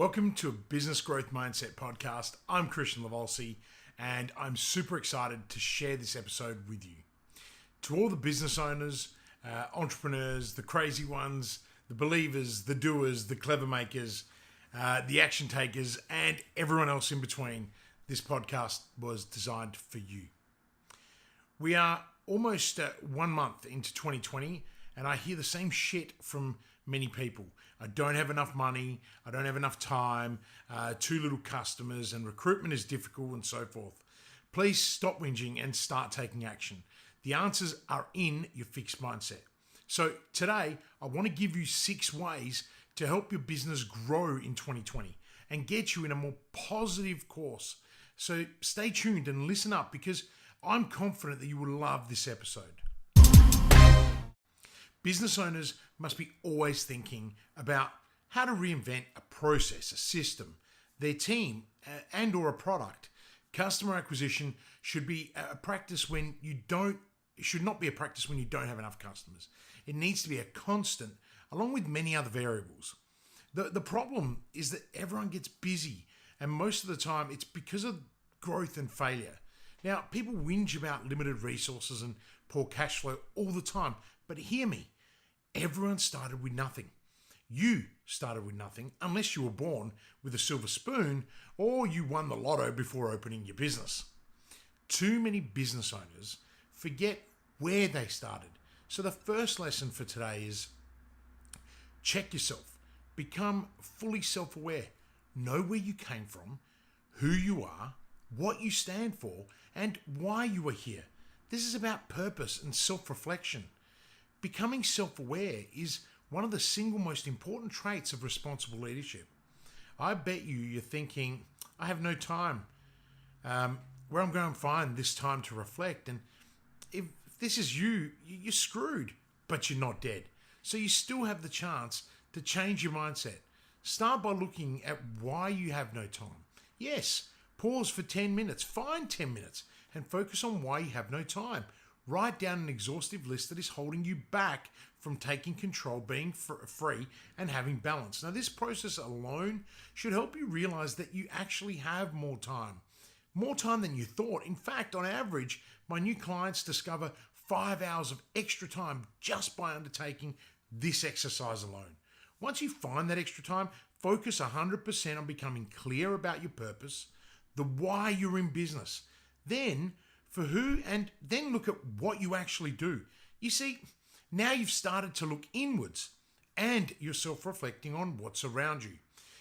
Welcome to a Business Growth Mindset podcast. I'm Kristian Livolsi, and I'm super excited to share this episode with you. To all the business owners, entrepreneurs, the crazy ones, the believers, the doers, the clever makers, the action takers, and everyone else in between, this podcast was designed for you. We are almost 1 month into 2020, and I hear the same shit from many people. I don't have enough money, I don't have enough time, too little customers, and recruitment is difficult, and so forth. Please stop whinging and start taking action. The answers are in your fixed mindset. So today, I want to give you 6 ways to help your business grow in 2020 and get you in a more positive course. So stay tuned and listen up, because I'm confident that you will love this episode. Business owners must be always thinking about how to reinvent a process, a system, their team, and or a product. Customer acquisition should be a practice when you don't, it should not be a practice when you don't have enough customers. It needs to be a constant, along with many other variables. The problem is that everyone gets busy, and most of the time it's because of growth and failure. Now, people whinge about limited resources and poor cash flow all the time, but hear me, everyone started with nothing. You started with nothing unless you were born with a silver spoon or you won the lotto before opening your business. Too many business owners forget where they started. So the first lesson for today is check yourself. Become fully self-aware. Know where you came from, who you are, what you stand for, and why you are here. This is about purpose and self-reflection. Becoming self-aware is one of the single most important traits of responsible leadership. I bet you're thinking, I have no time. Where I'm going to find this time to reflect? And if this is you, you're screwed, but you're not dead. So you still have the chance to change your mindset. Start by looking at why you have no time. Yes, pause for 10 minutes, find 10 minutes, and focus on why you have no time. Write down an exhaustive list that is holding you back from taking control, being free, and having balance. Now, this process alone should help you realize that you actually have more time than you thought. In fact, on average, my new clients discover 5 hours of extra time just by undertaking this exercise alone. Once you find that extra time, focus 100% on becoming clear about your purpose, the why you're in business, then for who, and then look at what you actually do. You see, now you've started to look inwards and you're self-reflecting on what's around you.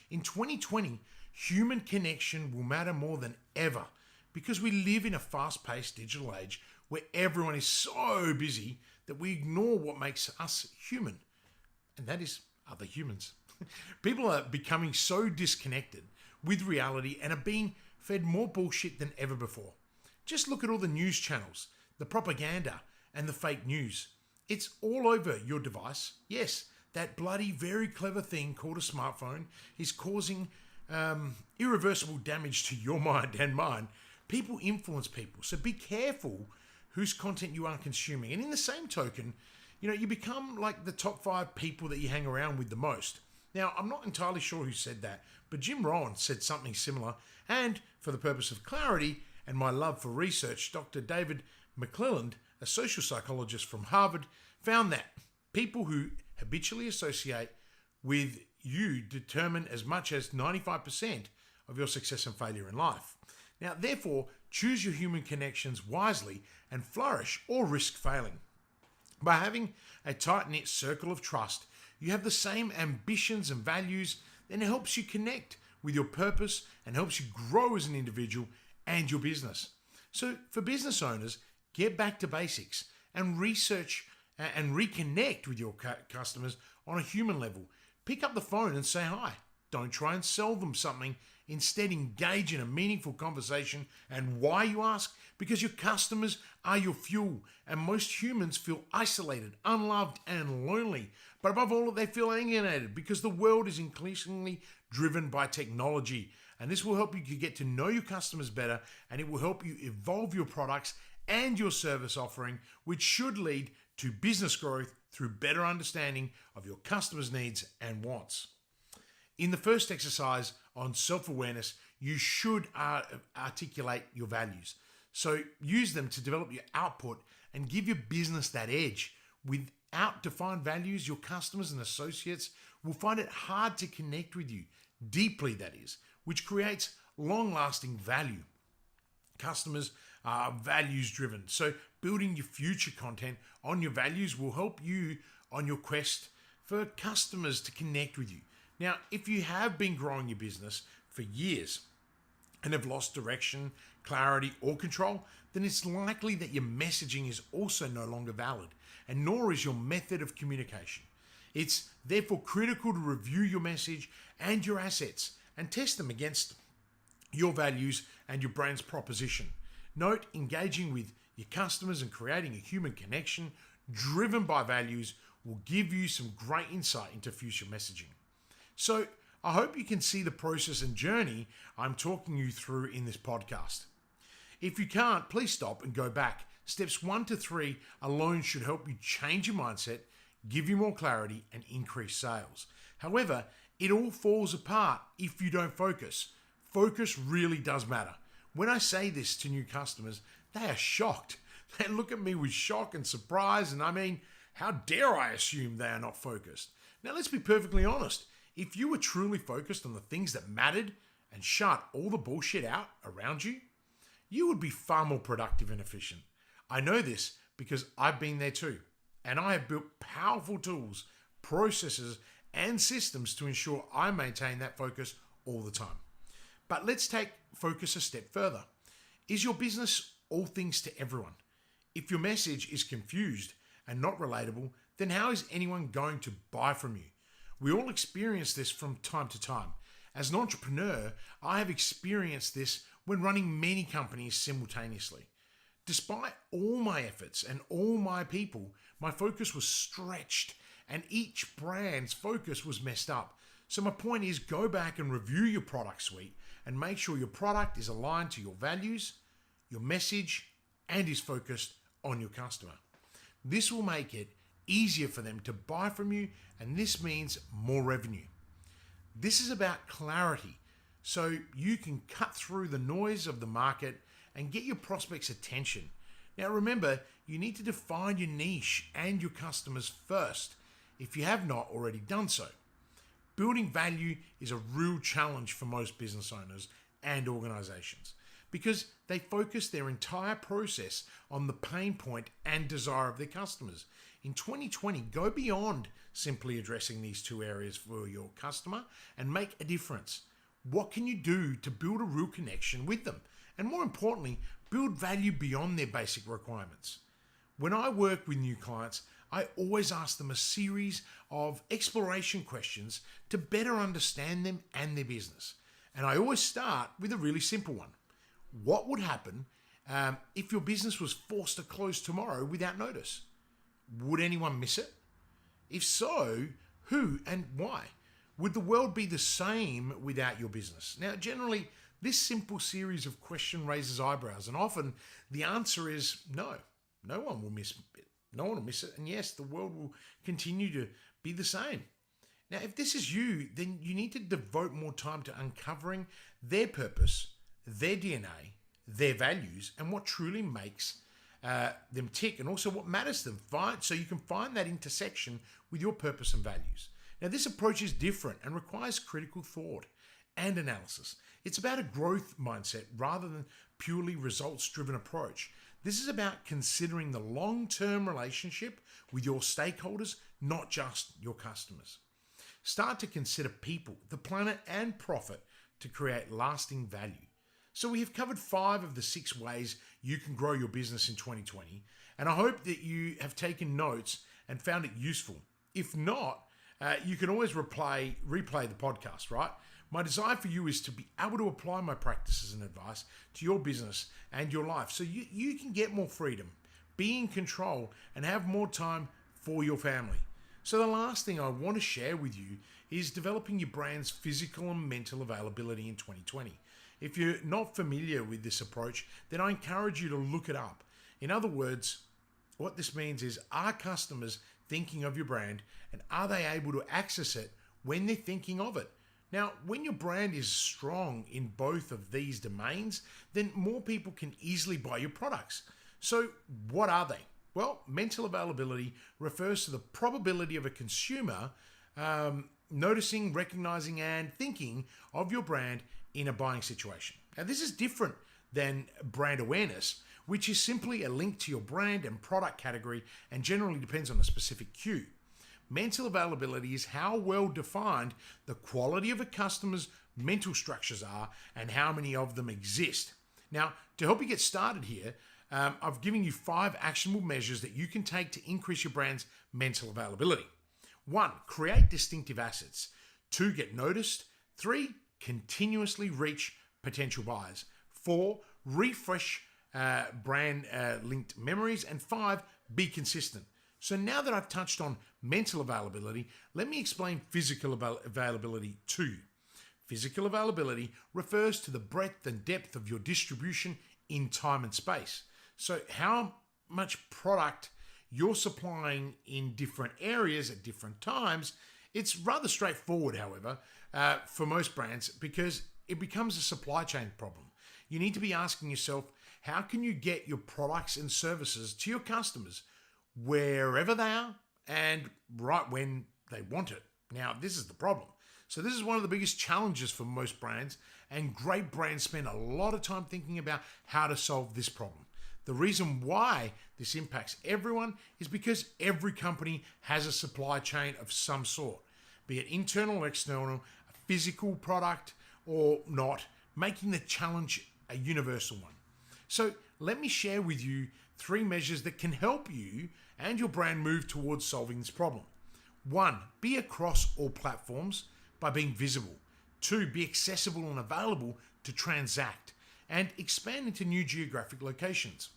In 2020, human connection will matter more than ever, because we live in a fast-paced digital age where everyone is so busy that we ignore what makes us human, and that is other humans. People are becoming so disconnected with reality and are being fed more bullshit than ever before. Just look at all the news channels, the propaganda, and the fake news. It's all over your device. Yes, that bloody very clever thing called a smartphone is causing irreversible damage to your mind and mine. People influence people, so be careful whose content you are consuming. And in the same token, you become like the top 5 people that you hang around with the most. Now, I'm not entirely sure who said that, but Jim Rohn said something similar. And for the purpose of clarity and my love for research, Dr. David McClelland, a social psychologist from Harvard, found that people who habitually associate with you determine as much as 95% of your success and failure in life. Now, therefore, choose your human connections wisely and flourish or risk failing. By having a tight-knit circle of trust, you have the same ambitions and values, then it helps you connect with your purpose and helps you grow as an individual and your business. So for business owners, get back to basics and research and reconnect with your customers on a human level. Pick up the phone and say hi. Don't try and sell them something. Instead, engage in a meaningful conversation. And why, you ask? Because your customers are your fuel, and most humans feel isolated, unloved, and lonely. But above all, they feel alienated because the world is increasingly driven by technology. And this will help you get to know your customers better, and it will help you evolve your products and your service offering, which should lead to business growth through better understanding of your customers' needs and wants. In the first exercise on self-awareness, you should articulate your values. So use them to develop your output and give your business that edge. Without defined values, your customers and associates will find it hard to connect with you, deeply that is, which creates long-lasting value. Customers are values driven. So building your future content on your values will help you on your quest for customers to connect with you. Now, if you have been growing your business for years and have lost direction, clarity, or control, then it's likely that your messaging is also no longer valid, and nor is your method of communication. It's therefore critical to review your message and your assets and test them against your values and your brand's proposition. Note, engaging with your customers and creating a human connection driven by values will give you some great insight into future messaging. So I hope you can see the process and journey I'm talking you through in this podcast. If you can't, please stop and go back. Steps 1 to 3 alone should help you change your mindset, give you more clarity, and increase sales. However, it all falls apart if you don't focus. Focus really does matter. When I say this to new customers, they are shocked. They look at me with shock and surprise, and I mean, how dare I assume they are not focused? Now, let's be perfectly honest. If you were truly focused on the things that mattered and shut all the bullshit out around you, you would be far more productive and efficient. I know this because I've been there too, and I have built powerful tools, processes, and systems to ensure I maintain that focus all the time. But let's take focus a step further. Is your business all things to everyone? If your message is confused and not relatable, then how is anyone going to buy from you? We all experience this from time to time. As an entrepreneur, I have experienced this when running many companies simultaneously. Despite all my efforts and all my people, my focus was stretched and each brand's focus was messed up. So my point is, go back and review your product suite and make sure your product is aligned to your values, your message, and is focused on your customer. This will make it easier for them to buy from you, and this means more revenue. This is about clarity, so you can cut through the noise of the market and get your prospects' attention. Now remember, you need to define your niche and your customers first, if you have not already done so. Building value is a real challenge for most business owners and organizations because they focus their entire process on the pain point and desire of their customers. In 2020, go beyond simply addressing these two areas for your customer and make a difference. What can you do to build a real connection with them? And more importantly, build value beyond their basic requirements. When I work with new clients, I always ask them a series of exploration questions to better understand them and their business. And I always start with a really simple one. What would happen if your business was forced to close tomorrow without notice? Would anyone miss it? If so, who and why? Would the world be the same without your business? Now, generally, this simple series of questions raises eyebrows, and often the answer is no. No one will miss it. No one will miss it. And yes, the world will continue to be the same. Now, if this is you, then you need to devote more time to uncovering their purpose, their DNA, their values, and what truly makes them tick, and also what matters to them. So you can find that intersection with your purpose and values. Now, this approach is different and requires critical thought and analysis. It's about a growth mindset rather than purely results-driven approach. This is about considering the long-term relationship with your stakeholders, not just your customers. Start to consider people, the planet, and profit to create lasting value. So we have covered 5 of the 6 ways you can grow your business in 2020, and I hope that you have taken notes and found it useful. If not, you can always replay the podcast, right? My desire for you is to be able to apply my practices and advice to your business and your life so you can get more freedom, be in control, and have more time for your family. So the last thing I want to share with you is developing your brand's physical and mental availability in 2020. If you're not familiar with this approach, then I encourage you to look it up. In other words, what this means is, are customers thinking of your brand, and are they able to access it when they're thinking of it? Now, when your brand is strong in both of these domains, then more people can easily buy your products. So, what are they? Well, mental availability refers to the probability of a consumer noticing, recognizing, and thinking of your brand in a buying situation. Now, this is different than brand awareness, which is simply a link to your brand and product category and generally depends on a specific cue. Mental availability is how well defined the quality of a customer's mental structures are and how many of them exist. Now, to help you get started here, I've given you 5 actionable measures that you can take to increase your brand's mental availability. 1, create distinctive assets. 2, get noticed. 3, continuously reach potential buyers. 4, refresh brand linked memories. And 5, be consistent. So now that I've touched on mental availability, let me explain physical availability to you. Physical availability refers to the breadth and depth of your distribution in time and space. So how much product you're supplying in different areas at different times. It's rather straightforward, however, for most brands because it becomes a supply chain problem. You need to be asking yourself, how can you get your products and services to your customers wherever they are and right when they want it? Now, this is the problem. So this is one of the biggest challenges for most brands, and great brands spend a lot of time thinking about how to solve this problem. The reason why this impacts everyone is because every company has a supply chain of some sort, be it internal or external, a physical product or not, making the challenge a universal one. So let me share with you 3 measures that can help you and your brand move towards solving this problem. 1, be across all platforms by being visible. 2, be accessible and available to transact and expand into new geographic locations.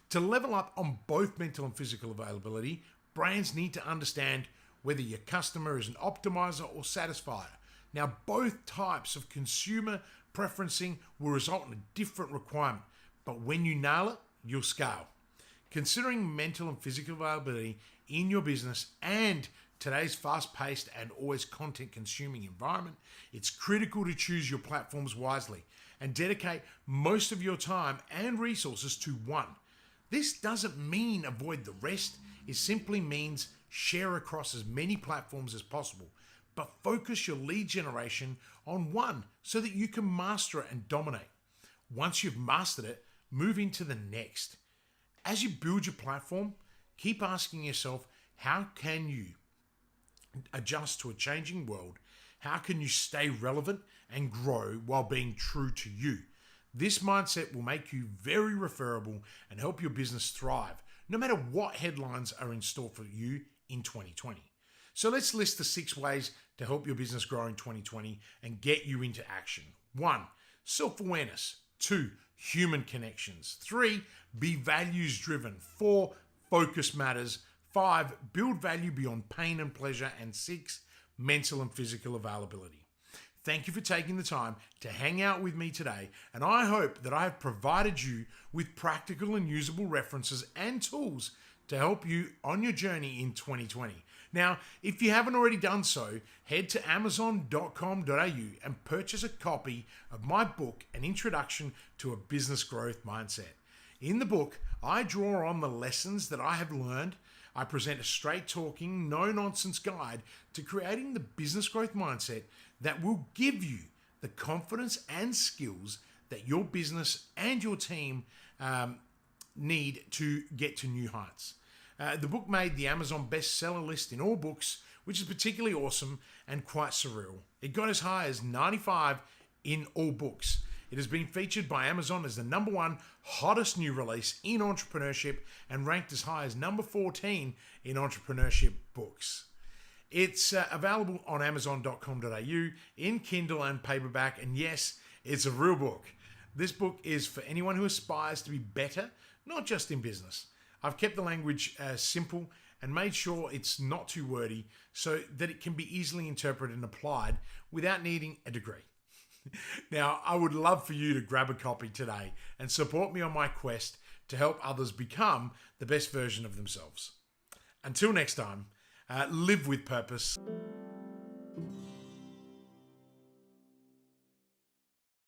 To level up on both mental and physical availability, brands need to understand whether your customer is an optimizer or satisfier. Now, both types of consumer preferencing will result in a different requirement, but when you nail it, you'll scale. Considering mental and physical availability in your business and today's fast-paced and always content-consuming environment, it's critical to choose your platforms wisely and dedicate most of your time and resources to one. This doesn't mean avoid the rest. It simply means share across as many platforms as possible, but focus your lead generation on one so that you can master it and dominate. Once you've mastered it, move into the next. As you build your platform, keep asking yourself, how can you adjust to a changing world? How can you stay relevant and grow while being true to you? This mindset will make you very referable and help your business thrive, no matter what headlines are in store for you in 2020. So let's list the 6 ways to help your business grow in 2020 and get you into action. 1, self-awareness. 2, human connections. 3, be values driven. 4, focus matters. 5, build value beyond pain and pleasure. And 6, mental and physical availability. Thank you for taking the time to hang out with me today, and I hope that I have provided you with practical and usable references and tools to help you on your journey in 2020. Now, if you haven't already done so, head to amazon.com.au and purchase a copy of my book, An Introduction to a Business Growth Mindset. In the book, I draw on the lessons that I have learned. I present a straight-talking, no-nonsense guide to creating the business growth mindset that will give you the confidence and skills that your business and your team need to get to new heights. The book made the Amazon bestseller list in all books, which is particularly awesome and quite surreal. It got as high as 95 in all books. It has been featured by Amazon as the #1 hottest new release in entrepreneurship and ranked as high as number 14 in entrepreneurship books. It's available on amazon.com.au in Kindle and paperback, and yes, it's a real book. This book is for anyone who aspires to be better, not just in business. I've kept the language simple and made sure it's not too wordy so that it can be easily interpreted and applied without needing a degree. Now, I would love for you to grab a copy today and support me on my quest to help others become the best version of themselves. Until next time, live with purpose.